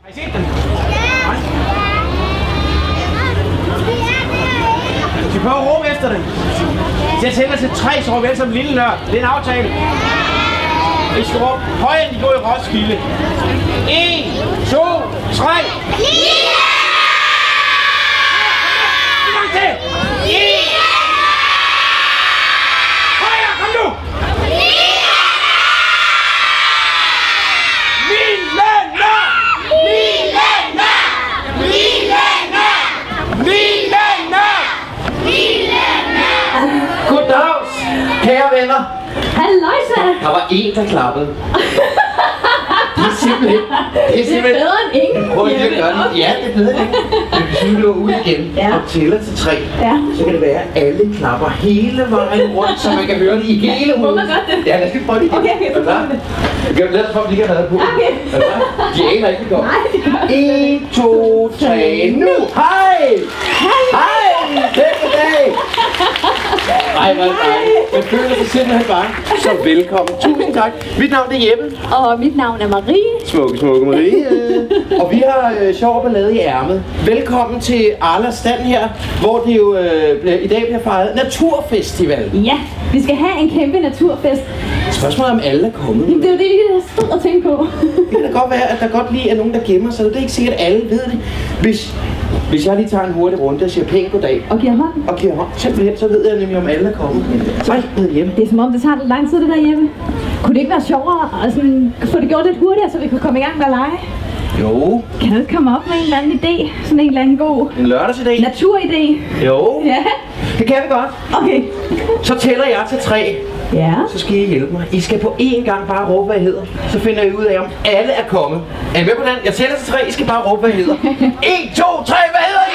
I set den? Vi skal prøve at råbe efter den. Hvis jeg tæller til 3, så råber jeg som lille nørd. Det er en aftale. Vi skal råbe højere end de går i Roskilde. 1, 2, 3. Lille! En gang til. Lille! Højere, kom nu! Lille! Lille nørd! Lille nørd! Lille nørd! Lille nørd! Lille! Goddags, kære venner. Halløjsa! Der var en, der klappede. Det er simpelthen... Det er bedre end ingen. Prøv lige at gøre det. Ja, det er bedre end ingen. Men hvis vi løber ud igen og tæller til 3, så kan det være, at alle klapper hele vejen rundt, så man kan høre det i hele ugen. Må man godt det? Ja, lad os lige prøve det igen. Okay, så prøver vi det. Lad os prøve, at de kan have været på. Okay. De aner ikke, det går. Nej, det gør 1, 2, 3, nu! Hej! Hej! Kæmpe dag! Ej, hvor er det dejligt. Man føler sig simpelthen bare så velkommen. Tusind tak. Mit navn er Jeppe. Og mit navn er Marie. Smukke Marie. Og vi har sjov ballade i ærmet. Velkommen til Arlas stand her, hvor det jo i dag bliver fejret Naturfestival. Ja, vi skal have en kæmpe naturfest. Spørgsmålet om alle er kommet. Det er jo det, jeg stod og tænkte på. Det kan da godt være, at der godt lige er nogen, der gemmer sig. Det er ikke sikkert, at alle ved det. Hvis jeg lige tager en hurtig runde og siger pænt goddag. Og giver hånd. Og giver hånd. Simpelthen, så ved jeg nemlig, om alle er kommet. Så er jeg hjemme. Det er som om, det tager lidt lang tid, det der, Jeppe. Kunne det ikke være sjovere at sådan, få det gjort lidt hurtigere, så vi kunne komme i gang med at lege? Jo. Kan du ikke komme op med en eller anden idé? Sådan en eller anden god... En lørdagsidé? Naturidé? Jo. Ja. Det kan vi godt. Okay. Så tæller jeg til 3. Ja. Så skal I hjælpe mig. I skal på én gang bare råbe, hvad I hedder. Så finder I ud af, om alle er kommet. Er I med på den? Jeg tæller til 3. I skal bare råbe, hvad I hedder. 1, 2, 3. Hvad hedder I?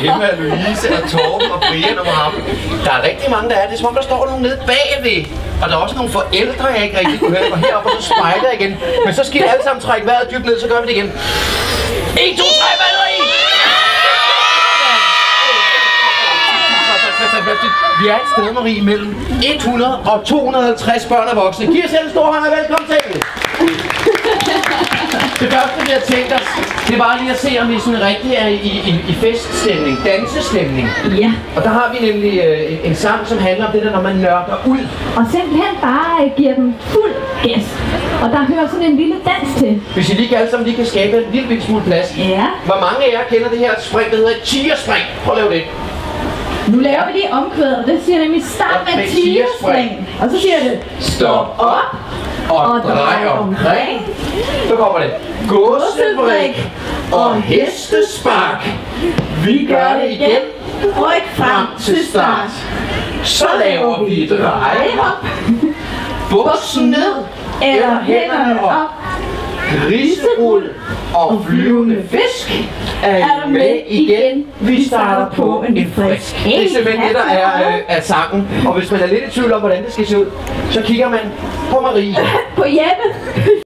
Emma, Louise og Torben og Brian og Mohammed. Der er rigtig mange, der er. Det er som om, der står nogen nede bagved. Og der er også nogle forældre, jeg ikke rigtig kunne høre. Og heroppe, og så spejler jeg igen. Men så skal I alle sammen trække vejret dybt ned, så gør vi det igen. 1, 2, 3. Hvad hedder I? Vi er et sted, Marie, mellem 100 og 250 børn og voksne. Giv os selv en stor hånd og velkommen til. Det første, vi har tænkt os, det var lige at se, om vi sådan rigtig er i feststemning, dansestemning. Ja. Og der har vi nemlig en sang, som handler om det der, når man nørder ud. Og simpelthen bare giver dem fuld gas. Og der hører sådan en lille dans til. Hvis I lige alle sammen lige kan skabe en lille smule plads. Ja. Hvor mange af jer kender det her spring, der hedder et tigerspring? Prøv at lave det. Nu laver vi lige omkvædet, og det siger nemlig start med tigerspring. Og så siger det stop op og drej omkring. Så kommer det gåsebrik og hestespark. Vi gør det igen. Ryk frem til start. Så laver vi et drejehop. Buksen ned Eller hænderne op. Griserul og flyvende fisk er med igen. Vi starter på en frisk. Det er simpelthen det, der er sangen. Og hvis man er lidt i tvivl om, hvordan det skal se ud, så kigger man på Marie. På Jeppe.